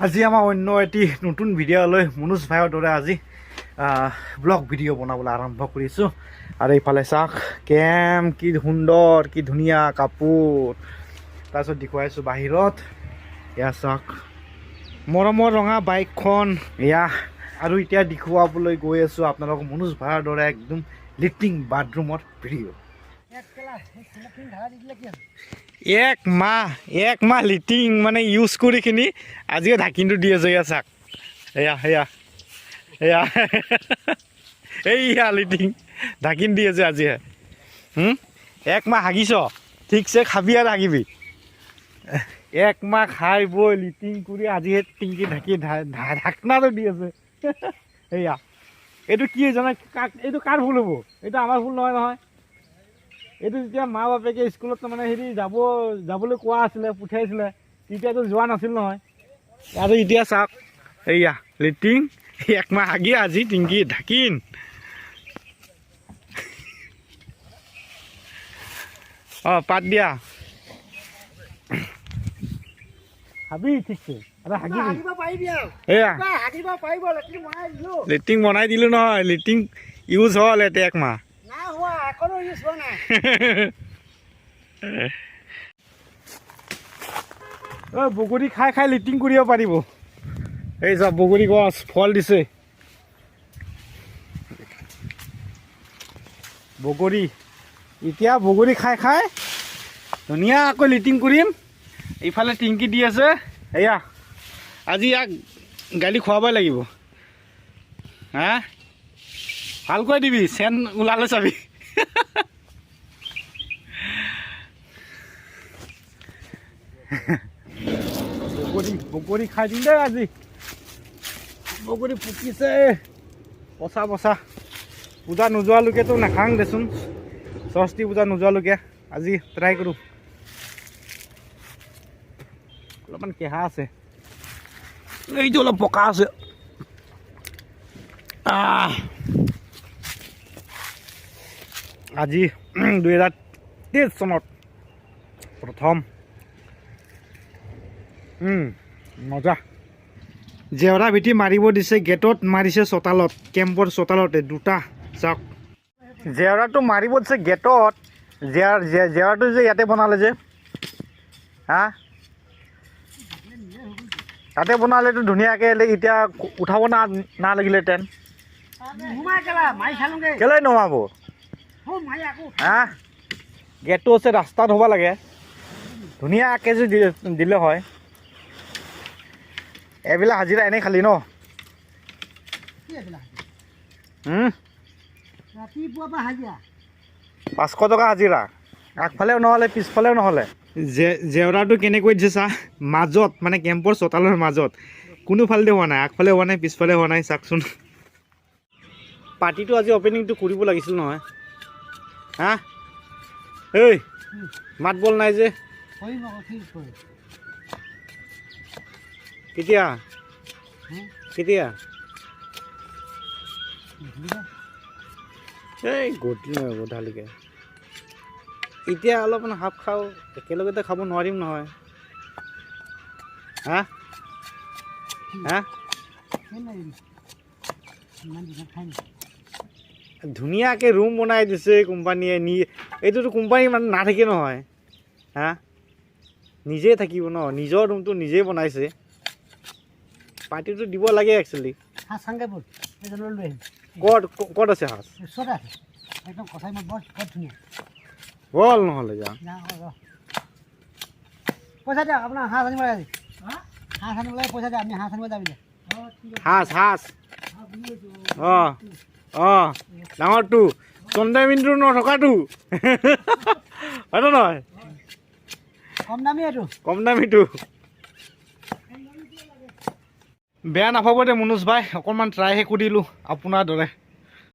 আজি আমাৰ অন্য এটি নতুন ভিডিঅ'লৈ মনোজ ভাইৰ দৰে আজি ব্লগ ভিডিঅ' বনাবলৈ আৰম্ভ কৰিছোঁ। আৰু এইফালে চাওক কেম কি সুন্দৰ কি ধুনীয়া কাপোৰ। তাৰপিছত দেখুৱাইছোঁ বাহিৰত, এয়া চাওক মৰমৰ ৰঙা বাইকখন এয়া। আৰু এতিয়া দেখুৱাবলৈ গৈ আছোঁ আপোনালোকক মনোজ ভাইৰ দৰে একদম লেট্ৰিন বাথৰুমৰ ভিডিঅ'। এক মাহ লিটিং মানে ইউজ কৰি কিনি আজিও ঢাকিনটো দি আছে। এয়া চাওক এয়া লিটিং ঢাকিন দি আছে আজিহে। এক মাহ হাগিছ ঠিকছে খাবি আৰু হাগিবি। এক মাহ খাই বৈ লিটিং কৰি আজিহে টিংকি ঢাকি ঢাকনাটো দি আছে। এয়া এইটো কি জানা, এইটো কাৰ ভুল হ'ব? এইটো আমাৰ ভুল নহয়। এইটো যেতিয়া মা বাপেকে স্কুলত মানে হেৰি যাবলৈ কোৱা আছিলে, পঠিয়াইছিলে, তেতিয়াতো যোৱা নাছিল নহয়। আৰু এতিয়া চাওক এয়া লেট্ৰিন একমাহ হাগি আজি টিংকি ঢাকিন। পাত দিয়া হাবি ঠিকছে লেট্ৰিন বনাই দিলো নহয়। লেট্ৰিন ইউজ হ'ল এতিয়া একমাহ। বগৰী খাই খাই লেট্ৰিন কৰিব পাৰিব। এই চব বগৰী গছ ফল দিছে। বগৰী এতিয়া বগৰী খাই খাই ধুনীয়াকৈ লেট্ৰিন কৰিম। ইফালে টিংকি দি আছে। এয়া আজি ইয়াক গালি খুৱাবই লাগিব। হা ভালকৈ দিবি, চেন ওলালে চাবি। বগৰী খাই দিম দেই আজি। বগৰী পকিছে পচা। পূজা নোযোৱালৈকেতো নাখাং দেচোন। সৰস্বতী পূজা নোযোৱালৈকে আজি ট্ৰাই কৰোঁ। অলপমান কেহা আছে, এইটো অলপ পকা আছে। আজি 2023 চনত প্ৰথম মজা জেওৰা ভেটি মাৰিব দিছে। গেটত মাৰিছে, চোতালত, কেম্পৰ চোতালতে দুটা। চাওক জেওৰাটো মাৰিব দিছে গেটত। জেওৰাটো যে ইয়াতে বনালে যে, হা তাতে বনালেতো ধুনীয়াকৈ এতিয়া উঠাব নালাগিলেহেঁতেন। কেলে নমাব? হা গেটটো আছে, ৰাস্তাত হ'ব লাগে। ধুনীয়াকৈ যে দিলে হয়। এইবিলাক হাজিৰা এনেই খালি ন? 500 টকা হাজিৰা, আগফালেও নহ'লে পিছফালেও নহ'লে। জেওৰাটো কেনেকৈ দিছে চা, মাজত মানে কেম্পৰ চোতালৰ মাজত। কোনোফালেদি হোৱা নাই, আগফালে হোৱা নাই, পিছফালে হোৱা নাই। চাওকচোন পাৰ্টিটো আজি অপেনিংটো কৰিব লাগিছিল নহয়। হা এই মাত বল নাই যে, কেতিয়া এই গধূলিকে এতিয়া অলপমান হাফ খাওঁ, একেলগতে খাব নোৱাৰিম নহয়। হা ধুনীয়াকৈ ৰুম বনাই দিছে কোম্পানীয়ে। এইটোতো কোম্পানী মানে নাথাকে নহয়। হা নিজে থাকিব ন, নিজৰ ৰুমটো নিজেই বনাইছে। পাৰ্টিটো দিব লাগে একচুৱেলি। ক'ত আছে সাজ? বল নহ'লে যা পইচা দিয়ক, আপোনাৰ হাঁহ আনিব লাগে। হাঁহ আনিব লাগে, পইচা দিয়ক। আমি হাঁহ আনিব যাবি। হাঁস ডাঙৰটো চন্দামিনটো নথকাটো। হয়নে নহয়? কম দামীটো বেয়া নাপাব দে মনোজ ভাই, অকণমান ট্ৰাইহে কৰিলোঁ আপোনাৰ দৰে।